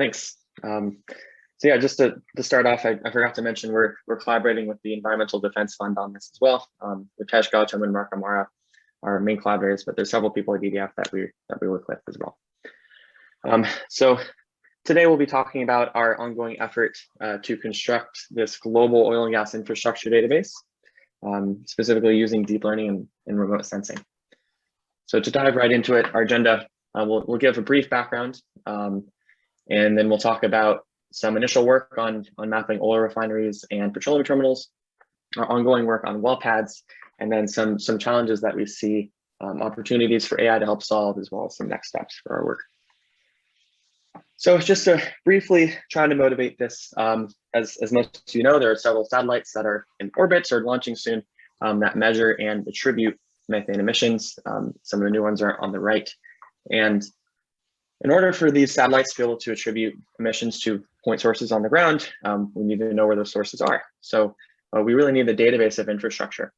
Thanks. So yeah, just to start off, I forgot to mention we're collaborating with the Environmental Defense Fund on this as well. Ritesh Gautam and Mark Amara are main collaborators, but there's several people at EDF that we work with as well. So today we'll be talking about our ongoing effort to construct this global oil and gas infrastructure database, specifically using deep learning and remote sensing. So to dive right into it, our agenda, we'll give a brief background, and then we'll talk about some initial work on mapping oil refineries and petroleum terminals, our ongoing work on well pads, and then some challenges that we see, opportunities for AI to help solve, as well as some next steps for our work. So just to briefly try to motivate this, as most of you know, there are several satellites that are in orbit or launching soon that measure and attribute methane emissions. Some of the new ones are on the right. And in order for these satellites to be able to attribute emissions to point sources on the ground, we need to know where those sources are. So we really need a database of infrastructure.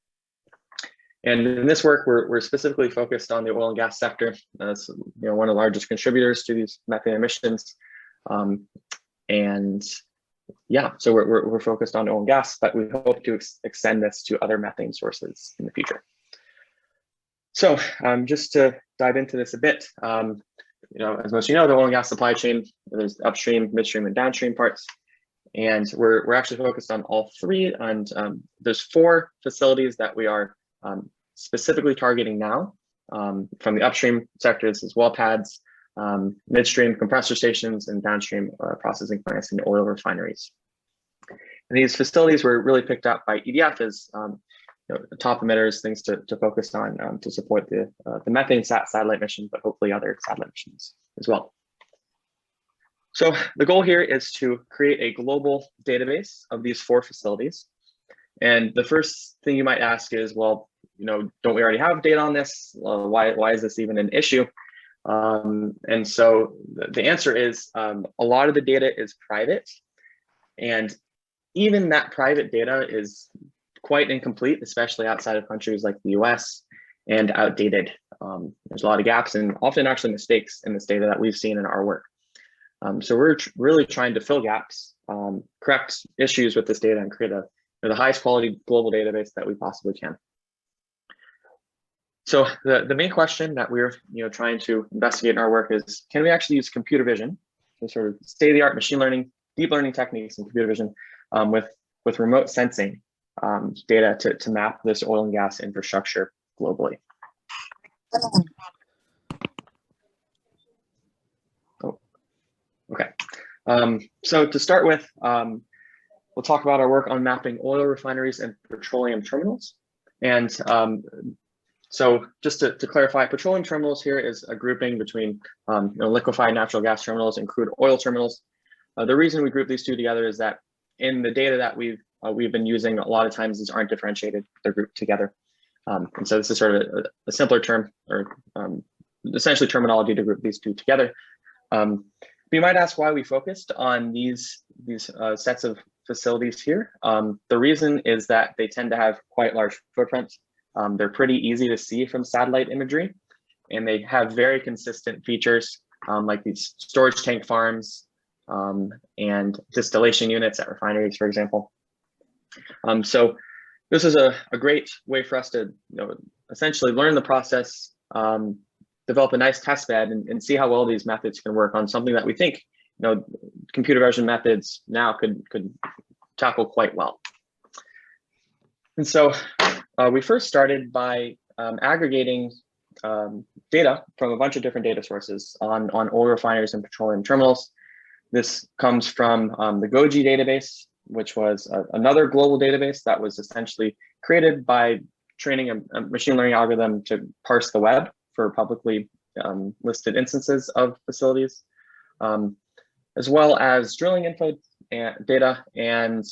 And in this work, we're specifically focused on the oil and gas sector as one of the largest contributors to these methane emissions. And yeah, so we're focused on oil and gas, but we hope to extend this to other methane sources in the future. So just to dive into this a bit, as most of you know, the oil and gas supply chain, there's upstream, midstream, and downstream parts. And we're actually focused on all three. And there's 4 facilities that we are specifically targeting now. From the upstream sectors as well pads, midstream compressor stations, and downstream processing plants and oil refineries. And these facilities were really picked up by EDF as the top emitters, things to focus on to support the methane satellite mission, but hopefully other satellite missions as well. So the goal here is to create a global database of these 4 facilities. And the first thing you might ask is, well, don't we already have data on this? Why is this even an issue? And so the answer is a lot of the data is private, and even that private data is quite incomplete, especially outside of countries like the US, and outdated. There's a lot of gaps and often actually mistakes in this data that we've seen in our work. So we're really trying to fill gaps, correct issues with this data, and create the highest quality global database that we possibly can. So the main question that we're trying to investigate in our work is, can we actually use computer vision, so sort of state-of-the-art machine learning, deep learning techniques and computer vision with remote sensing data to map this oil and gas infrastructure globally? Oh, okay. So to start with, we'll talk about our work on mapping oil refineries and petroleum terminals. And so just to clarify, petroleum terminals here is a grouping between liquefied natural gas terminals and crude oil terminals. The reason we group these two together is that in the data that we've been using, a lot of times these aren't differentiated, they're grouped together. And so this is sort of a simpler term, or essentially terminology to group these two together. You might ask why we focused on these sets of facilities here. The reason is that they tend to have quite large footprints. They're pretty easy to see from satellite imagery, and they have very consistent features like these storage tank farms and distillation units at refineries, for example. So this is a great way for us to essentially learn the process, develop a nice test bed, and see how well these methods can work on something that we think computer vision methods now could tackle quite well. And so we first started by aggregating data from a bunch of different data sources on oil refineries and petroleum terminals. This comes from the Goji database, which was another global database that was essentially created by training a machine learning algorithm to parse the web for publicly listed instances of facilities, as well as drilling info data and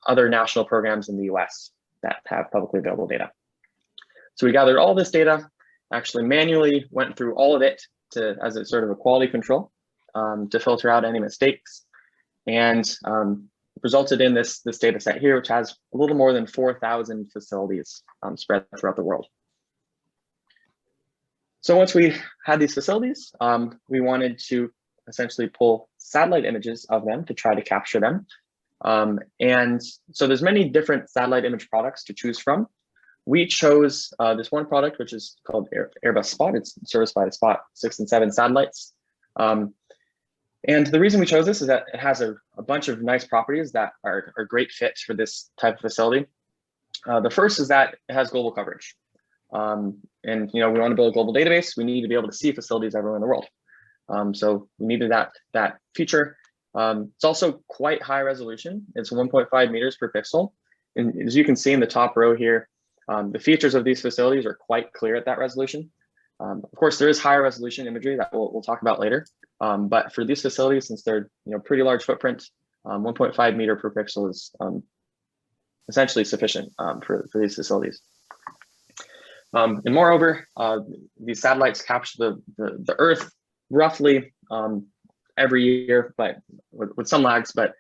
other national programs in the US that have publicly available data. So we gathered all this data, actually manually went through all of it as a sort of a quality control to filter out any mistakes, and resulted in this data set here, which has a little more than 4,000 facilities spread throughout the world. So once we had these facilities, we wanted to essentially pull satellite images of them to try to capture them. And so there's many different satellite image products to choose from. We chose this one product, which is called Airbus Spot. It's serviced by the Spot 6 and 7 satellites. And the reason we chose this is that it has a bunch of nice properties that are great fit for this type of facility. The first is that it has global coverage. And we want to build a global database. We need to be able to see facilities everywhere in the world. So we needed that feature. It's also quite high resolution. It's 1.5 meters per pixel. And as you can see in the top row here, the features of these facilities are quite clear at that resolution. Of course, there is higher resolution imagery that we'll talk about later. But for these facilities, since they're pretty large footprint, 1.5 meter per pixel is essentially sufficient for these facilities. And moreover, these satellites capture the Earth roughly every year, but with some lags. But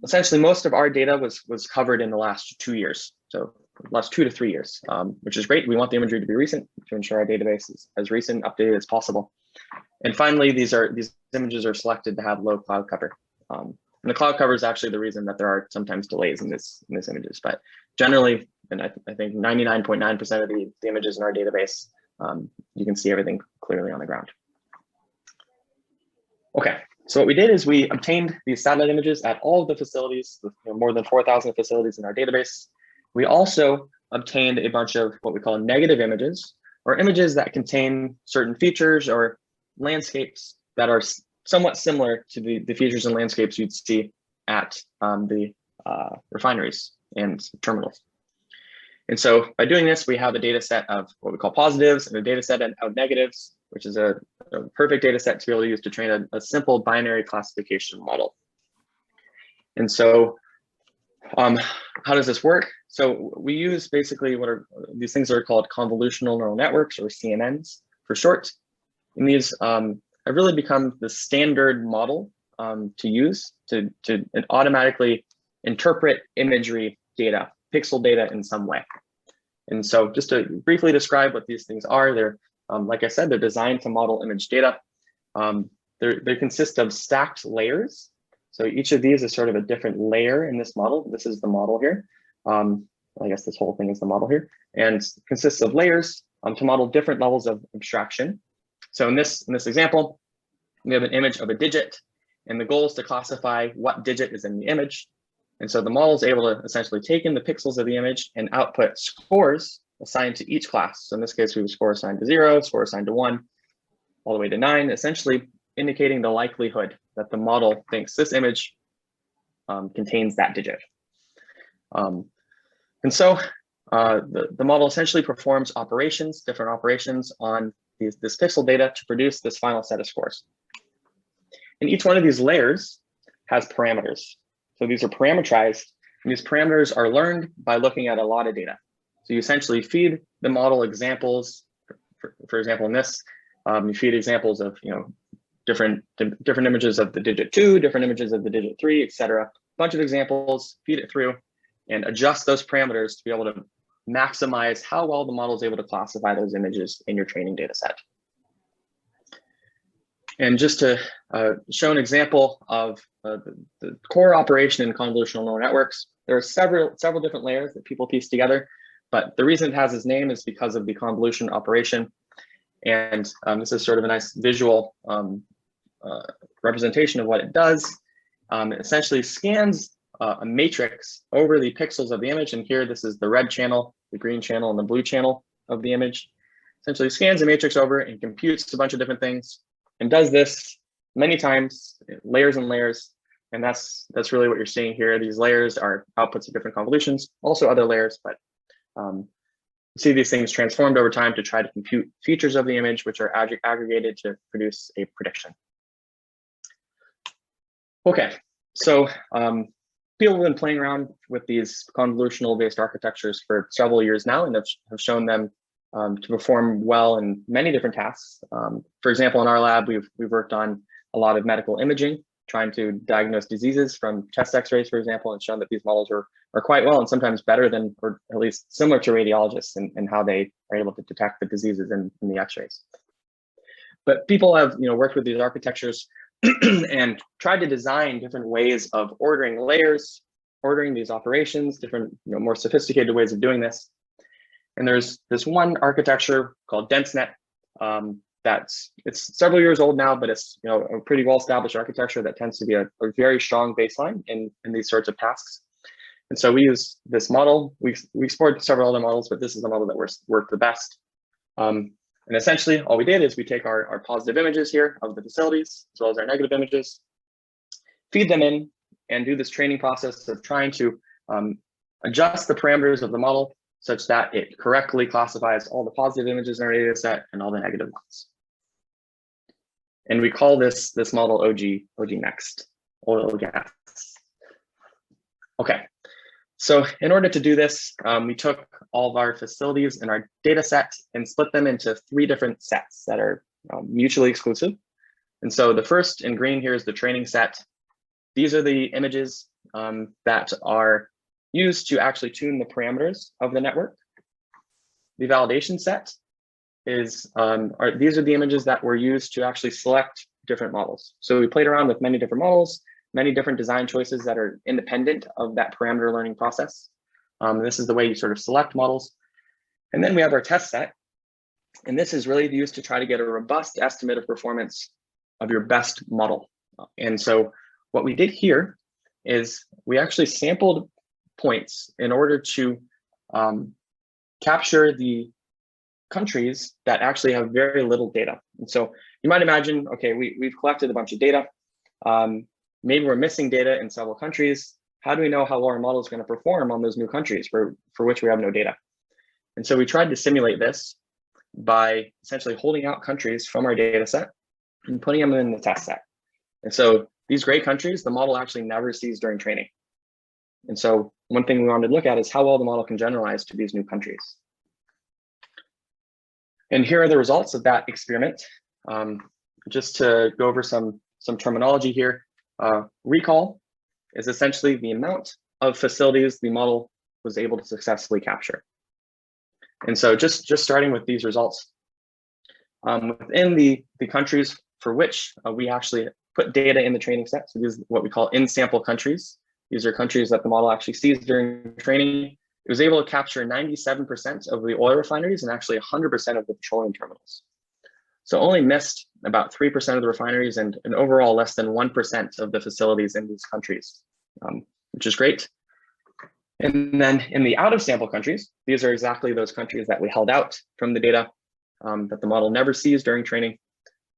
essentially, most of our data was covered in the last 2 years, so last 2 to 3 years, which is great. We want the imagery to be recent to ensure our database is as recent, updated as possible. And finally, these images are selected to have low cloud cover. And the cloud cover is actually the reason that there are sometimes delays in this images. But generally, and I think 99.9% of the images in our database, you can see everything clearly on the ground. Okay, so what we did is we obtained these satellite images at all of the facilities, more than 4,000 facilities in our database. We also obtained a bunch of what we call negative images, or images that contain certain features or landscapes that are somewhat similar to the features and landscapes you'd see at the refineries and terminals. And so by doing this, we have a data set of what we call positives and a data set of negatives, which is a perfect data set to be able to use to train a simple binary classification model. And so how does this work? So we use basically these things are called convolutional neural networks, or CNNs for short. And these have really become the standard model to use to automatically interpret imagery data, pixel data in some way. And so just to briefly describe what these things are, they're, like I said, they're designed to model image data. They consist of stacked layers. So each of these is sort of a different layer in this model. This is the model here. I guess this whole thing is the model here, and consists of layers to model different levels of abstraction. So in this example, we have an image of a digit, and the goal is to classify what digit is in the image. And so the model is able to essentially take in the pixels of the image and output scores assigned to each class. So in this case, we have a score assigned to 0, score assigned to 1, all the way to 9, essentially indicating the likelihood that the model thinks this image contains that digit. And so the model essentially performs different operations on this pixel data to produce this final set of scores. And each one of these layers has parameters. So these are parameterized, and these parameters are learned by looking at a lot of data. So you essentially feed the model examples. For example, in this, you feed examples of different images of the digit 2, different images of the digit 3, etc. A bunch of examples, feed it through, and adjust those parameters to be able to maximize how well the model is able to classify those images in your training data set. And just to show an example of the core operation in convolutional neural networks, there are several different layers that people piece together, but the reason it has its name is because of the convolution operation. And this is sort of a nice visual representation of what it does. It essentially scans a matrix over the pixels of the image. And here, this is the red channel, the green channel, and the blue channel of the image. Essentially scans a matrix over and computes a bunch of different things, and does this many times, layers and layers. And that's really what you're seeing here. These layers are outputs of different convolutions, also other layers, but you see these things transformed over time to try to compute features of the image, which are aggregated to produce a prediction. Okay, so people have been playing around with these convolutional based architectures for several years now, and have shown them to perform well in many different tasks. For example, in our lab, we've worked on a lot of medical imaging, trying to diagnose diseases from chest x-rays, for example, and shown that these models are quite well, and sometimes better than, or at least similar to radiologists in how they are able to detect the diseases in the x-rays. But people have worked with these architectures and tried to design different ways of ordering layers, ordering these operations, different more sophisticated ways of doing this. And there's this one architecture called DenseNet it's several years old now, but it's a pretty well-established architecture that tends to be a very strong baseline in these sorts of tasks. And so we use this model. We explored several other models, but this is the model that worked the best. And essentially, all we did is we take our positive images here of the facilities, as well as our negative images, feed them in, and do this training process of trying to adjust the parameters of the model such that it correctly classifies all the positive images in our data set and all the negative ones. And we call this model OG next, oil gas. Okay, so in order to do this, we took all of our facilities in our data set and split them into 3 different sets that are mutually exclusive. And so the first in green here is the training set. These are the images that are used to actually tune the parameters of the network. The validation set is, these are the images that were used to actually select different models. So we played around with many different models, many different design choices that are independent of that parameter learning process. This is the way you sort of select models. And then we have our test set. And this is really used to try to get a robust estimate of performance of your best model. And so what we did here is we actually sampled points in order to capture the countries that actually have very little data. And so you might imagine, okay, we've collected a bunch of data. Maybe we're missing data in several countries. How do we know how well our model is going to perform on those new countries for which we have no data? And so we tried to simulate this by essentially holding out countries from our data set and putting them in the test set. And so these gray countries, the model actually never sees during training. And so one thing we wanted to look at is how well the model can generalize to these new countries. And here are the results of that experiment. Just to go over some terminology here, recall is essentially the amount of facilities the model was able to successfully capture. And so just starting with these results, within the countries for which we actually put data in the training set, so these are what we call in-sample countries. These are countries that the model actually sees during training. It was able to capture 97% of the oil refineries and actually 100% of the petroleum terminals. So only missed about 3% of the refineries and overall less than 1% of the facilities in these countries, which is great. And then in the out-of-sample countries, these are exactly those countries that we held out from the data that the model never sees during training.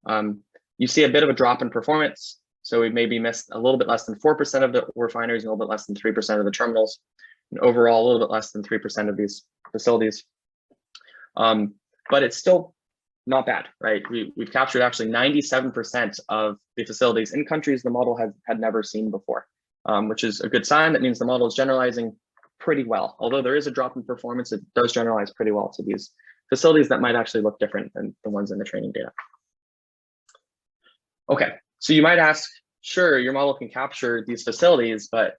You see a bit of a drop in performance. So we maybe missed a little bit less than 4% of the refineries and a little bit less than 3% of the terminals, and overall a little bit less than 3% of these facilities. But it's still not bad, right? We've captured actually 97% of the facilities in countries the model had never seen before, which is a good sign. That means the model is generalizing pretty well. Although there is a drop in performance, it does generalize pretty well to these facilities that might actually look different than the ones in the training data. Okay, so you might ask, sure, your model can capture these facilities, but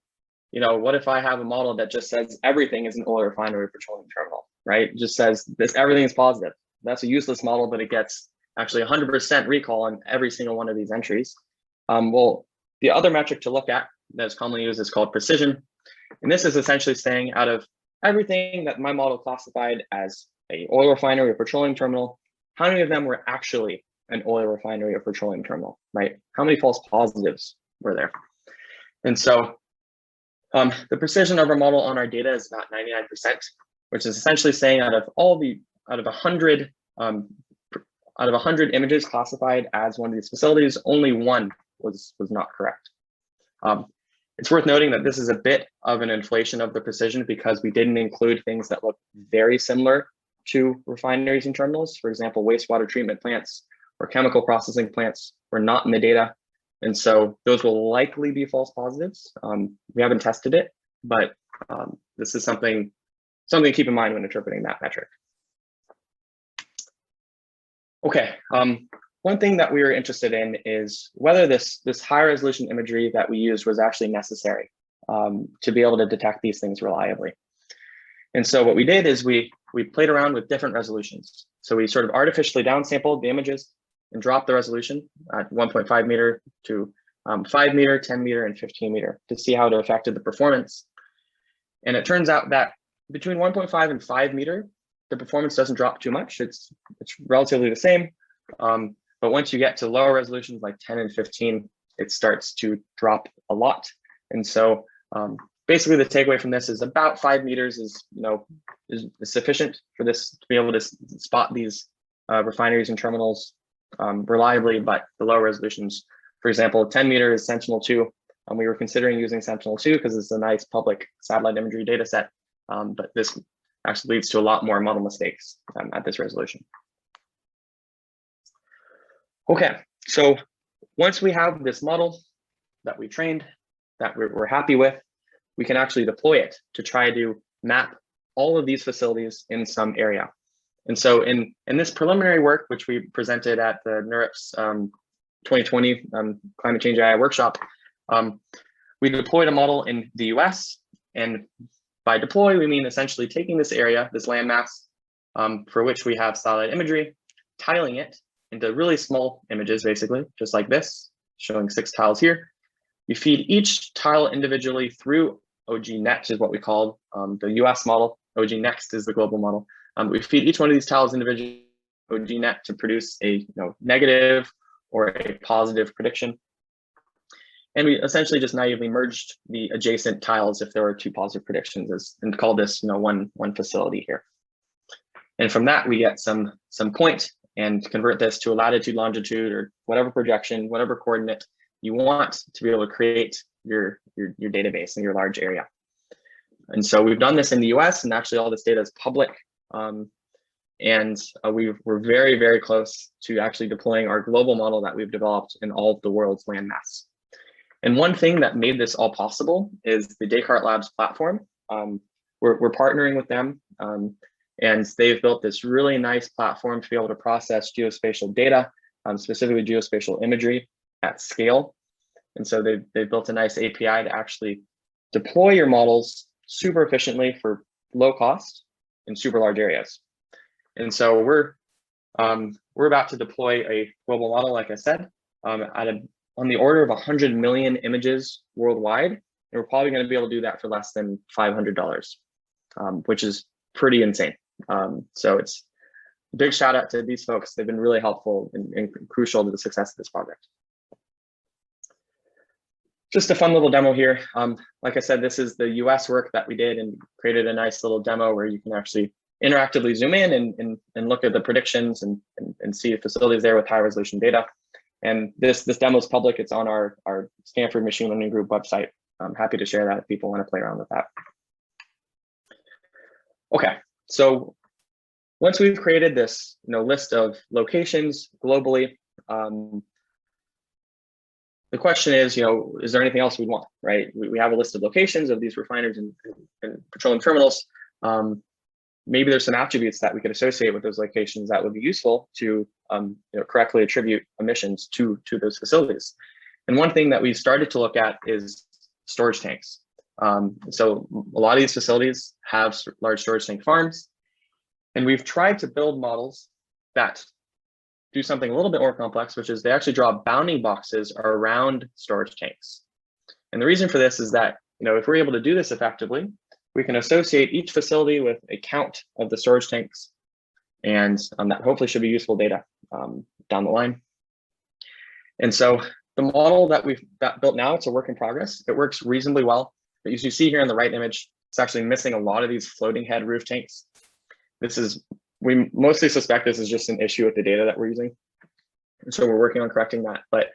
what if I have a model that just says everything is an oil refinery or petroleum terminal, right? It just says this, everything is positive. That's a useless model, but it gets actually 100% recall on every single one of these entries. Well, the other metric to look at that is commonly used is called precision. And this is essentially saying out of everything that my model classified as a oil refinery or petroleum terminal, how many of them were actually an oil refinery or petroleum terminal, right? How many false positives were there? And so the precision of our model on our data is about 99%, which is essentially saying out of 100 images classified as one of these facilities, only one was not correct. It's worth noting that this is a bit of an inflation of the precision because we didn't include things that look very similar to refineries and terminals. For example, wastewater treatment plants or chemical processing plants were not in the data. And so those will likely be false positives. We haven't tested it, but this is something to keep in mind when interpreting that metric. Okay, one thing that we were interested in is whether this high resolution imagery that we used was actually necessary to be able to detect these things reliably. And so what we did is we played around with different resolutions. So we sort of artificially downsampled the images and dropped the resolution at 1.5 meter to 5 meter, 10 meter, and 15 meter to see how it affected the performance. And it turns out that between 1.5 and 5 meter, the performance doesn't drop too much. It's relatively the same. But once you get to lower resolutions like 10 and 15, it starts to drop a lot. And so basically the takeaway from this is about 5 meters is sufficient for this to be able to spot these refineries and terminals reliably, but the lower resolutions, for example, 10 meter is Sentinel-2. We were considering using Sentinel-2 because it's a nice public satellite imagery data set, but this actually leads to a lot more model mistakes at this resolution. Okay, so once we have this model that we trained, that we're happy with, we can actually deploy it to try to map all of these facilities in some area. And so in this preliminary work, which we presented at the NeurIPS 2020 Climate Change AI workshop, we deployed a model in the US. And by deploy, we mean essentially taking this area, this landmass, for which we have satellite imagery, tiling it into really small images, basically, just like this, showing 6 tiles here. You feed each tile individually through OGNet, is what we call the US model. OGNext is the global model. We feed each one of these tiles individually OGNet to produce a negative or a positive prediction. And we essentially just naively merged the adjacent tiles if there were 2 positive predictions and call this one facility here. And from that, we get some point and convert this to a latitude, longitude, or whatever projection, whatever coordinate you want to be able to create your database in your large area. And so we've done this in the US, and actually all this data is public. We're very, very close to actually deploying our global model that we've developed in all of the world's landmass. And one thing that made this all possible is the Descartes Labs platform. We're partnering with them, and they've built this really nice platform to be able to process geospatial data, specifically geospatial imagery at scale. And so they've built a nice API to actually deploy your models super efficiently for low cost in super large areas. And so we're about to deploy a global model, like I said, on the order of 100 million images worldwide. And we're probably going to be able to do that for less than $500, which is pretty insane. So it's a big shout out to these folks. They've been really helpful and crucial to the success of this project. Just a fun little demo here. Like I said, this is the US work that we did and created a nice little demo where you can actually interactively zoom in and look at the predictions and see facilities there with high resolution data. And this demo is public. It's on our Stanford Machine Learning Group website. I'm happy to share that if people want to play around with that. Okay, so once we've created this list of locations globally, the question is, is there anything else we'd want, right? We have a list of locations of these refineries and petroleum terminals. Maybe there's some attributes that we could associate with those locations that would be useful to correctly attribute emissions to those facilities. And one thing that we started to look at is storage tanks. So a lot of these facilities have large storage tank farms, and we've tried to build models that do something a little bit more complex, which is they actually draw bounding boxes around storage tanks. And the reason for this is that, if we're able to do this effectively, we can associate each facility with a count of the storage tanks, and that hopefully should be useful data down the line. And so the model that we've built now, it's a work in progress. It works reasonably well. But as you see here in the right image, it's actually missing a lot of these floating head roof tanks. We mostly suspect this is just an issue with the data that we're using. And so we're working on correcting that. But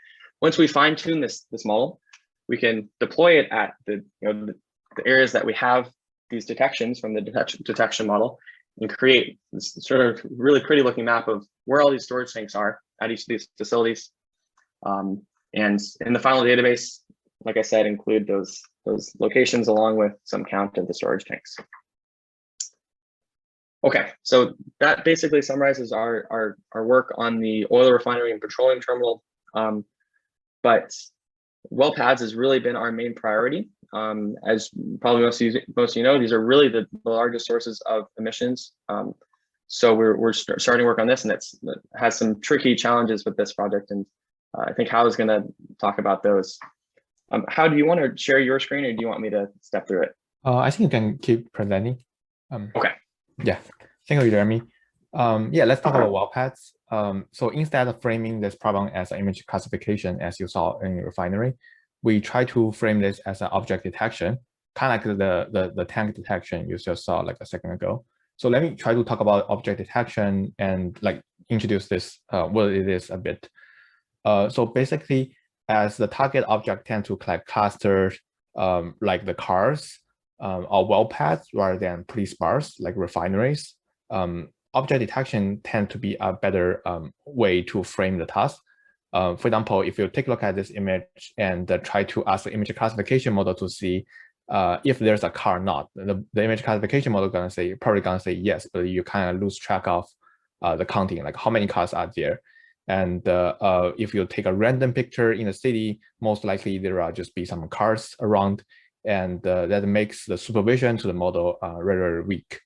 once we fine tune this model, we can deploy it at the areas that we have these detections from the detection model and create this sort of really pretty looking map of where all these storage tanks are at each of these facilities. And in the final database, like I said, include those locations along with some count of the storage tanks. Okay, so that basically summarizes our work on the oil refinery and petroleum terminal. But well pads has really been our main priority. As probably most of you know, these are really the largest sources of emissions. so we're starting to work on this, and it has some tricky challenges with this project, and I think Hal is going to talk about those. How do you want to share your screen, or do you want me to step through it? I think you can keep presenting. Okay. Yeah, thank you, Jeremy. Yeah, let's talk about well paths. So instead of framing this problem as an image classification, as you saw in Refinery, we try to frame this as an object detection, kind of like the tank detection you just saw like a second ago. So let me try to talk about object detection and like introduce this, what it is a bit. So basically, as the target object tend to collect clusters like the cars or well paths rather than pretty sparse like refineries, object detection tend to be a better way to frame the task. For example, if you take a look at this image and try to ask the image classification model to see if there's a car or not, the image classification model probably gonna say yes, but you kind of lose track of the counting, like how many cars are there. And if you take a random picture in the city, most likely there are just be some cars around, and that makes the supervision to the model very weak.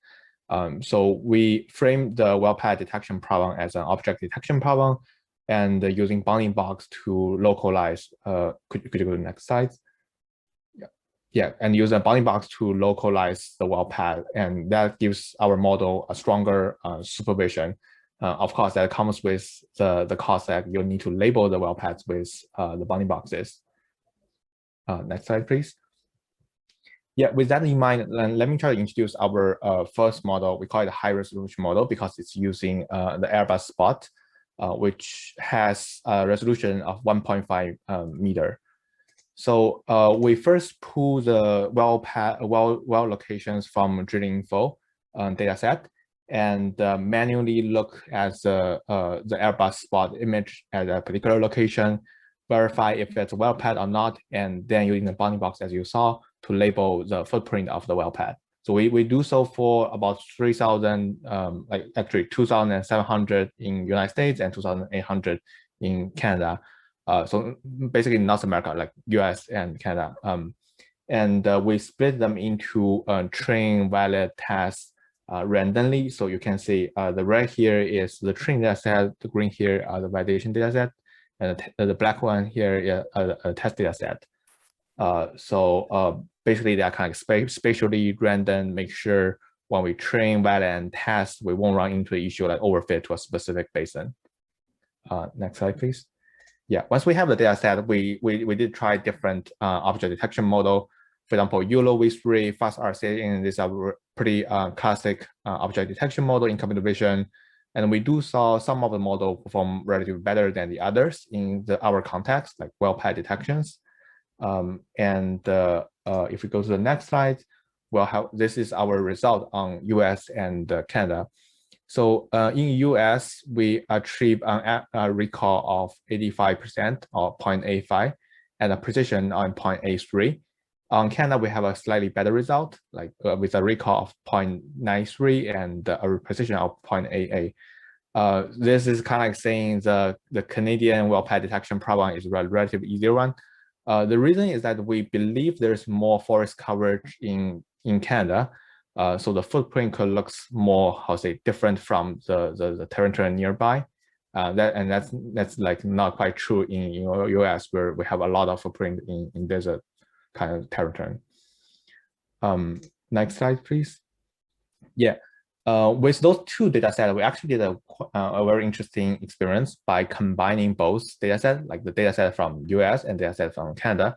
So we frame the well path detection problem as an object detection problem, and using bounding box to localize. Could you go to the next slide? Yeah, and use a bounding box to localize the well path, and that gives our model a stronger supervision. Of course, that comes with the cost that you need to label the well paths with the bounding boxes. Next slide, please. Yeah, with that in mind, let me try to introduce our first model. We call it a high resolution model because it's using the Airbus Spot, which has a resolution of 1.5 meter. So we first pull the well locations from drilling info data set and manually look at the Airbus Spot image at a particular location, verify if it's a well pad or not, and then using the bounding box as you saw to label the footprint of the well pad. So we do so for about 3,000, like actually 2,700 in United States and 2,800 in Canada. So basically North America, like US and Canada. And we split them into train, valid, test randomly. So you can see the red here is the train data set, the green here are the validation data set, and the black one here is a test data set. So basically they are kind of spatially random, make sure when we train, valid, and test, we won't run into an issue like overfit to a specific basin. Next slide, please. Yeah, once we have the data set, we did try different object detection model. For example, YOLO V3, fast RC, and these are pretty classic object detection model in computer vision. And we do saw some of the model perform relatively better than the others in our context, like well path detections. If we go to the next slide, this is our result on US and Canada. So in US, we achieve a recall of 85% or 0.85 and a precision on 0.83. On Canada, we have a slightly better result, like with a recall of 0.93 and a precision of 0.88. This is kind of like saying the Canadian well path detection problem is a relatively easier one. The reason is that we believe there's more forest coverage in Canada. So the footprint could looks more, different from the territory nearby. That's like not quite true in US, where we have a lot of footprint in desert kind of territory. Next slide, please. Yeah, with those two data sets, we actually did a very interesting experience by combining both data sets, like the data set from US and data set from Canada.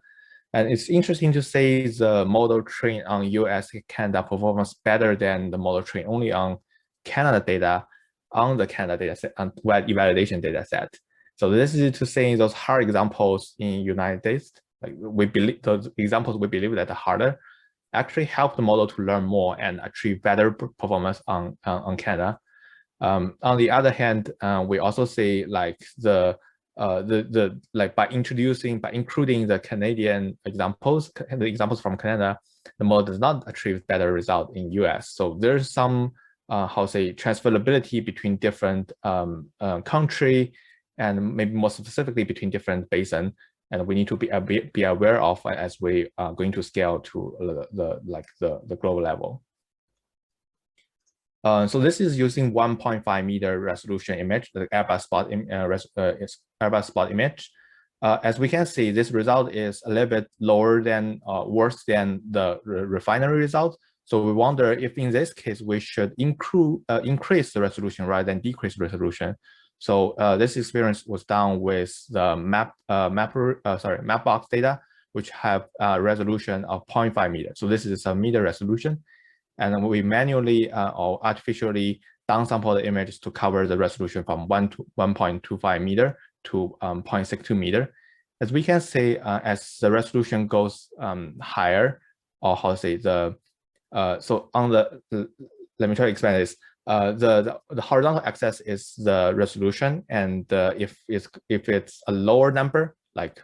And it's interesting to say the model trained on US and Canada performs better than the model trained only on Canada data on the Canada data set and validation data set. So this is to say those hard examples in United States, like we believe those examples we believe that are harder, actually help the model to learn more and achieve better performance on Canada. On the other hand, we also see like by including the Canadian examples, the examples from Canada, the model does not achieve better result in US. So there's some transferability between different country and maybe more specifically between different basin, and we need to be aware of as we are going to scale to the global level. So this is using 1.5 meter resolution image, the Airbus spot image. As we can see, this result is a little bit lower than, worse than the refinery result. So we wonder if in this case, we should increase the resolution rather than decrease resolution. So this experiment was done with the Mapbox data, which have a resolution of 0.5 meters. So this is a meter resolution. And then we manually or artificially downsample the images to cover the resolution from 1.25 meter to 0.62 meter. As we can see, as the resolution goes higher, or how to say so on let me try to explain this. The horizontal axis is the resolution, and if it's a lower number like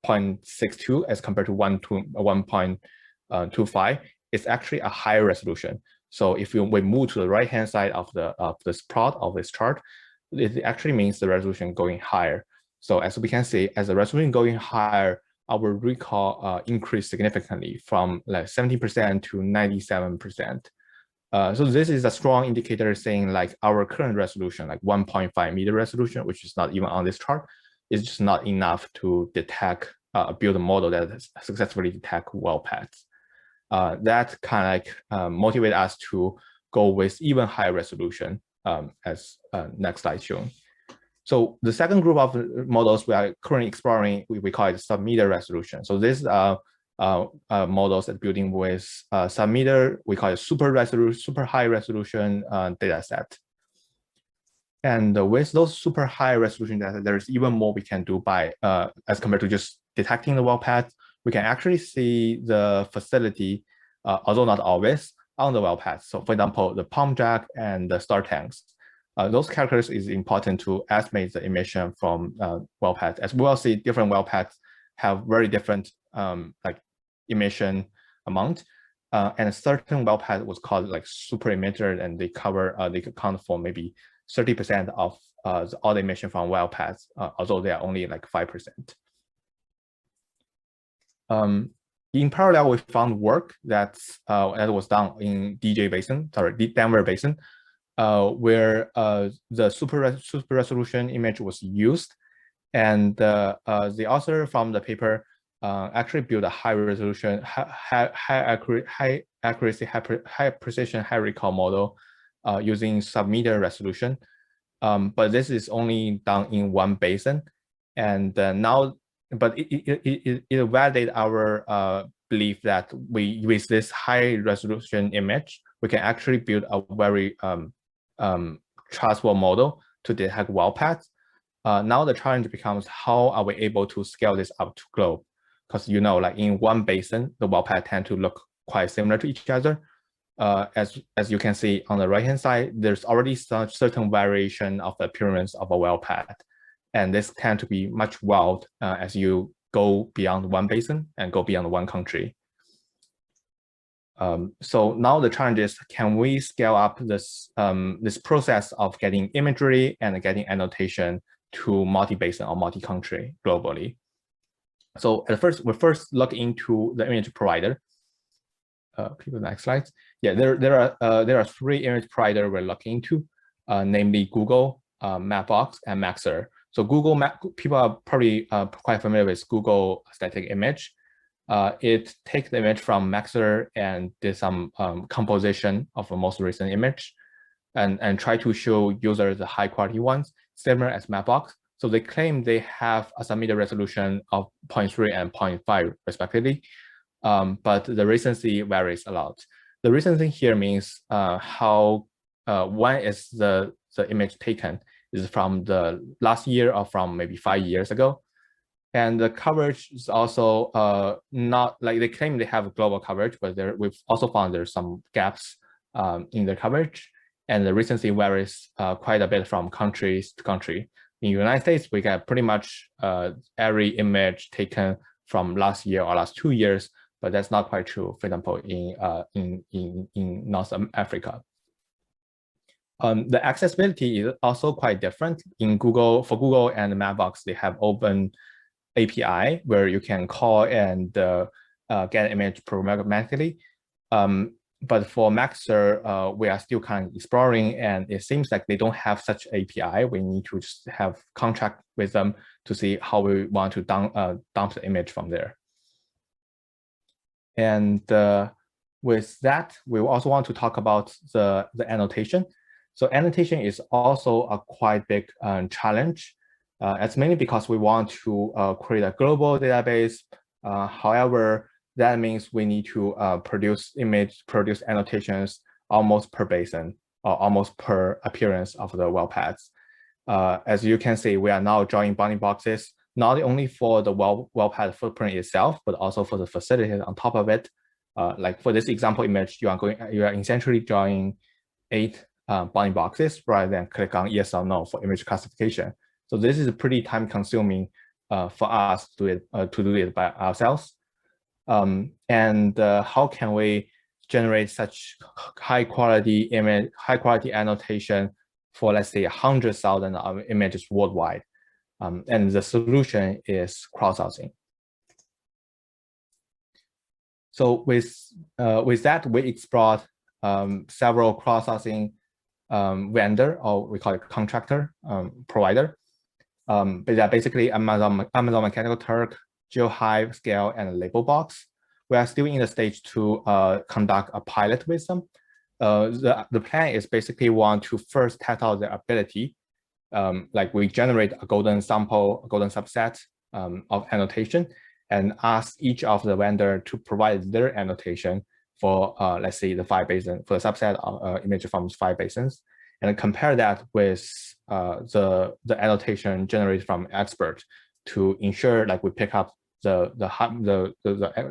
0.62 as compared to 1.25, it's actually a higher resolution. So if we move to the right hand side of this plot of this chart, it actually means the resolution going higher. So as we can see, as the resolution going higher, our recall increased significantly from like 70% to 97%. So this is a strong indicator saying like our current resolution, like 1.5 meter resolution, which is not even on this chart, is just not enough to detect, build a model that successfully detect well paths. That kind of like motivate us to go with even higher resolution, as next slide shown. So the second group of models we are currently exploring, we call it sub-meter resolution. So these are models that building with sub-meter, we call it super high resolution data set. And with those super high resolution data, there's even more we can do by, as compared to just detecting the well path. We can actually see the facility, although not always, on the well path. So for example, the pump jack and the star tanks. Those characters is important to estimate the emission from well paths. As we will see, different well paths have very different like emission amount. And a certain well path was called like super emitter, and they cover, they account for maybe 30% of all the emission from well paths, although they are only like 5%. In parallel, we found work that was done in Denver Basin, where the super resolution image was used, and the author from the paper actually built a high resolution, high accuracy, high precision, high recall model using sub-meter resolution. But this is only done in one basin, and now. But it validates our belief that with this high resolution image, we can actually build a very trustful model to detect well paths. Now the challenge becomes, how are we able to scale this up to globe? Because like in one basin, the well paths tend to look quite similar to each other. As you can see on the right hand side, there's already certain variation of the appearance of a well path. And this tend to be much wild as you go beyond one basin and go beyond one country. So now the challenge is, can we scale up this process of getting imagery and getting annotation to multi-basin or multi-country globally? So at first, we first look into the image provider. Click the next slide. Yeah, there are three image providers we're looking into, namely Google, Mapbox, and Maxer. So Google people are probably quite familiar with Google static image. It takes the image from Maxer and did some composition of the most recent image, and try to show users the high quality ones, similar as Mapbox. So they claim they have a sub-meter resolution of 0.3 and 0.5 respectively, but the recency varies a lot. The recency here means when is the image taken, is from the last year or from maybe 5 years ago. And the coverage is also not like they claim they have global coverage, but we've also found there's some gaps in the coverage, and the recency varies quite a bit from countries to country. In the United States, we get pretty much every image taken from last year or last 2 years, but that's not quite true, for example, in North Africa. The accessibility is also quite different. For Google and Mapbox, they have open API where you can call and get an image programmatically. but for Maxer, we are still kind of exploring, and it seems like they don't have such API. We need to just have contract with them to see how we want to dump the image from there. And with that, we also want to talk about the annotation. So annotation is also a quite big challenge. It's mainly because we want to create a global database. However, that means we need to produce annotations almost per basin or almost per appearance of the well pads. As you can see, we are now drawing bounding boxes, not only for the well pad footprint itself, but also for the facility on top of it. Like for this example image, you are essentially drawing 8 bounding boxes rather than click on yes or no for image classification. So this is pretty time consuming for us to do it by ourselves. And how can we generate such high quality image, high quality annotation for, let's say, 100,000 images worldwide? And the solution is crowdsourcing. So with that, we explored several crowdsourcing vendor, or we call it contractor provider. But they're basically Amazon Mechanical Turk, GeoHive, Scale, and Labelbox. We are still in the stage to conduct a pilot with them. The plan is basically want to first test out their ability. Like we generate a golden sample, a golden subset of annotation, and ask each of the vendor to provide their annotation for, let's say, the 5 basin, for a subset of image from 5 basins, and compare that with the annotation generated from expert to ensure like we pick up the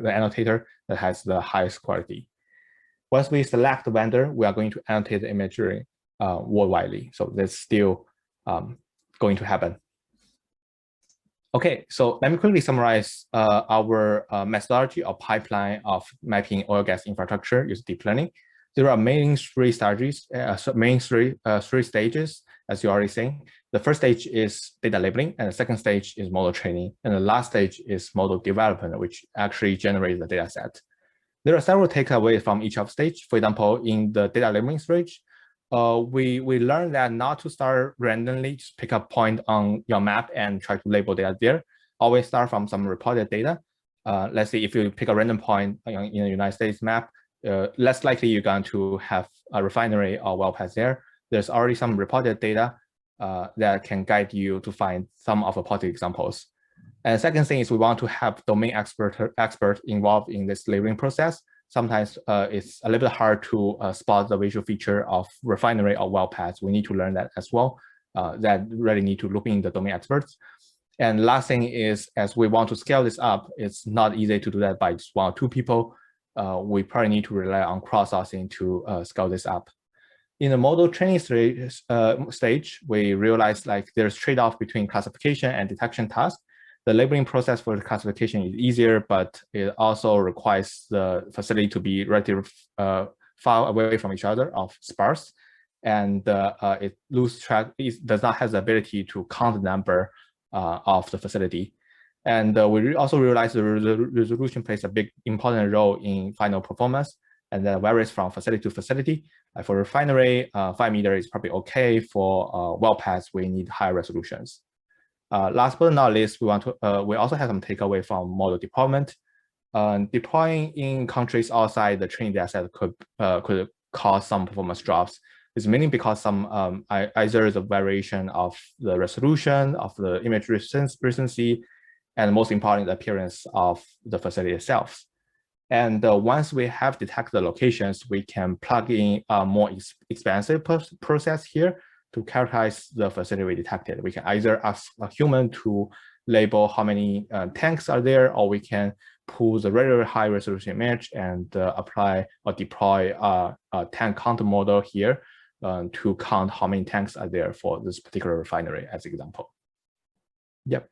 annotator that has the highest quality. Once we select the vendor, we are going to annotate the imagery worldwide. So that's still going to happen. Okay, so let me quickly summarize our methodology or pipeline of mapping oil gas infrastructure using deep learning. There are main 3 stages, three stages, as you already saying. The first stage is data labeling, and the second stage is model training, and the last stage is model development, which actually generates the data set. There are several takeaways from each of stage. For example, in the data labeling stage, we learned that not to start randomly, just pick a point on your map and try to label data there. Always start from some reported data. Let's say if you pick a random point in the United States map, less likely you're going to have a refinery or well pads there. There's already some reported data that can guide you to find some of the positive examples. And the second thing is we want to have domain expert involved in this labeling process. Sometimes it's a little bit hard to spot the visual feature of refinery or well pads. We need to learn that as well. That really need to look in the domain experts. And last thing is, as we want to scale this up, it's not easy to do that by just 1 or 2 people. We probably need to rely on crowdsourcing to scale this up. In the model training stage, we realized like there's trade-off between classification and detection tasks. The labeling process for the classification is easier, but it also requires the facility to be relatively far away from each other of sparse, and it loses track. It does not have the ability to count the number of the facility. And we also realized the resolution plays a big important role in final performance, and that varies from facility to facility. Like for refinery, 5 meters is probably okay. For well pads, we need higher resolutions. Last but not least, we also have some takeaway from model deployment. Deploying in countries outside the training data set could cause some performance drops. It's mainly because some either the variation of the resolution of the image recency, and most important, the appearance of the facility itself. And once we have detected the locations, we can plug in a more expensive process here to characterize the facility we detected. We can either ask a human to label how many tanks are there, or we can pull the very high resolution image and apply or deploy a tank count model here to count how many tanks are there for this particular refinery as example. Yep.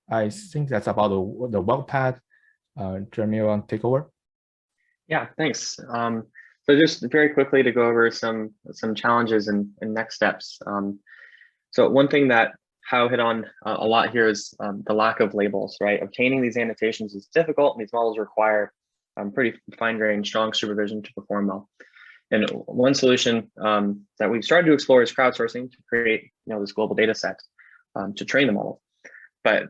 I think that's about the well pad. Jeremy, you want to take over? Yeah, thanks. So just very quickly to go over some challenges and next steps. So one thing that Hao hit on a lot here is the lack of labels, right? Obtaining these annotations is difficult, and these models require pretty fine-grained, strong supervision to perform well. And one solution that we've started to explore is crowdsourcing to create this global data set to train the model. But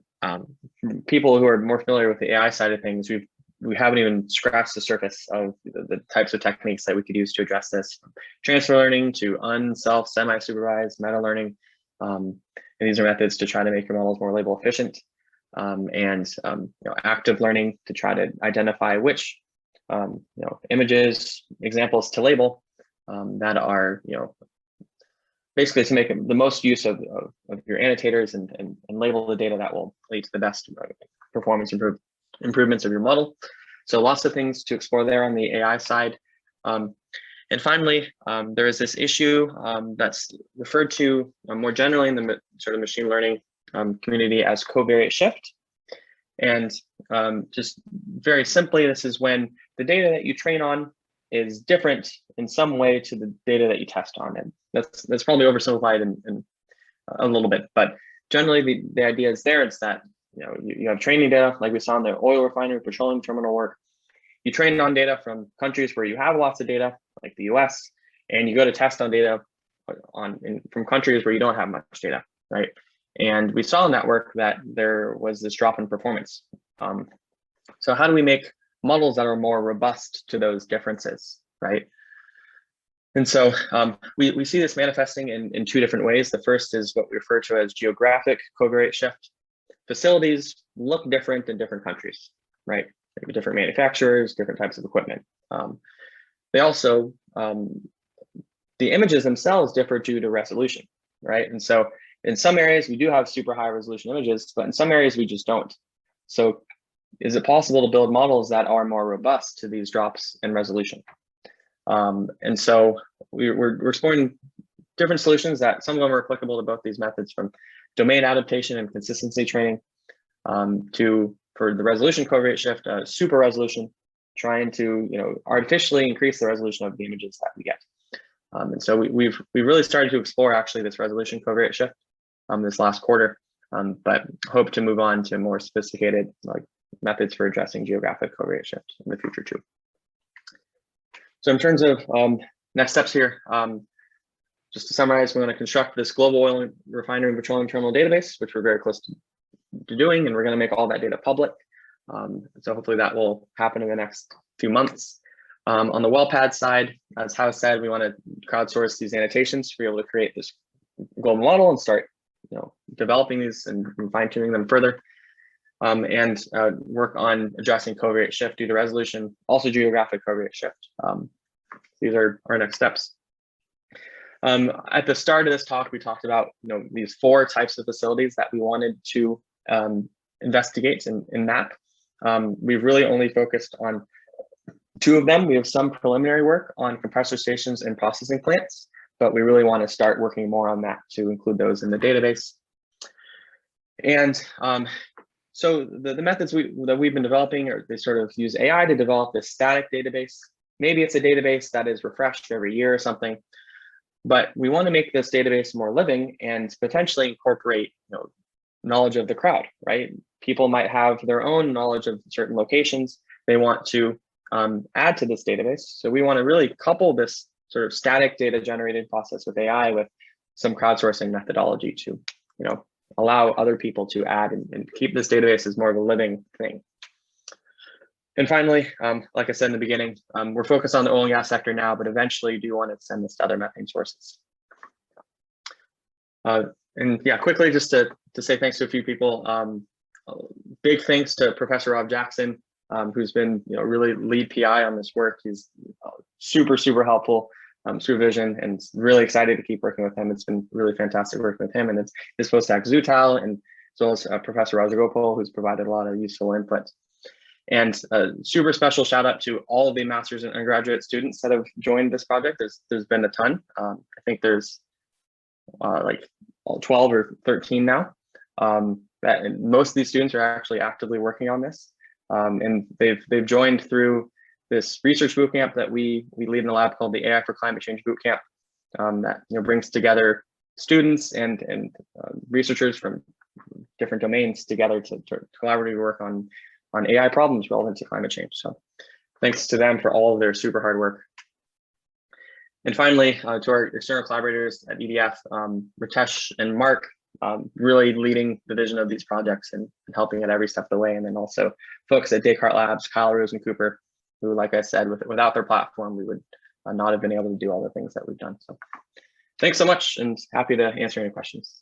people who are more familiar with the AI side of things, we haven't even scratched the surface of the types of techniques that we could use to address this. Transfer learning to unself, semi-supervised, meta learning. And these are methods to try to make your models more label efficient. And active learning to try to identify which images, examples to label that are basically to make the most use of your annotators and label the data that will lead to the best performance improvements of your model. So lots of things to explore there on the AI side. And finally, there is this issue that's referred to more generally in the sort of machine learning community as covariate shift. And just very simply, this is when the data that you train on is different in some way to the data that you test on. And that's probably oversimplified in a little bit, but generally the idea is there. It's that you have training data like we saw in the oil refinery, petroleum terminal work. You train on data from countries where you have lots of data, like the US, and you go to test on data from countries where you don't have much data, right? And we saw in that work that there was this drop in performance. So how do we make models that are more robust to those differences, right? And so we see this manifesting in two different ways. The first is what we refer to as geographic covariate shift. Facilities look different in different countries, right? Maybe different manufacturers, different types of equipment. They also, the images themselves differ due to resolution, right? And so in some areas, we do have super high resolution images, but in some areas we just don't. So is it possible to build models that are more robust to these drops in resolution? And so we're exploring different solutions that some of them are applicable to both these methods, from domain adaptation and consistency training for the resolution covariate shift, super resolution, trying to artificially increase the resolution of the images that we get. And so we've really started to explore actually this resolution covariate shift this last quarter, but hope to move on to more sophisticated methods for addressing geographic covariate shift in the future too. So in terms of next steps here, just to summarize, we want to construct this global oil refinery and petroleum terminal database, which we're very close to doing, and we're going to make all that data public. So hopefully that will happen in the next few months. On the well pad side, as Hao said, we want to crowdsource these annotations to be able to create this global model and start developing these and fine-tuning them further. And work on addressing covariate shift due to resolution, also geographic covariate shift. These are our next steps. At the start of this talk, we talked about these 4 types of facilities that we wanted to investigate and map. We've really only focused on 2 of them. We have some preliminary work on compressor stations and processing plants, but we really want to start working more on that to include those in the database. And so the methods that we've been developing they sort of use AI to develop this static database. Maybe it's a database that is refreshed every year or something, but we want to make this database more living and potentially incorporate knowledge of the crowd, right? People might have their own knowledge of certain locations they want to add to this database. So we want to really couple this sort of static data generated process with AI with some crowdsourcing methodology to allow other people to add and keep this database as more of a living thing. And finally, like I said in the beginning, we're focused on the oil and gas sector now, but eventually do want to extend this to other methane sources. And yeah, quickly just to say thanks to a few people. Big thanks to Professor Rob Jackson, who's been really lead PI on this work. He's super helpful. Supervision, and really excited to keep working with him. It's been really fantastic working with him, and it's his postdoc Zutal, and as well as Professor Rajagopal, who's provided a lot of useful input. And a super special shout out to all of the master's and undergraduate students that have joined this project. There's been a ton. I think there's like 12 or 13 now. And most of these students are actually actively working on this, and they've joined through this research bootcamp that we lead in a lab called the AI for Climate Change Bootcamp, that brings together students and researchers from different domains together to collaboratively work on AI problems relevant to climate change. So thanks to them for all of their super hard work. And finally, to our external collaborators at EDF, Ritesh and Mark, really leading the vision of these projects and helping at every step of the way. And then also folks at Descartes Labs, Kyle, Rose, and Cooper, who, like I said, without their platform, we would not have been able to do all the things that we've done. So thanks so much, and happy to answer any questions.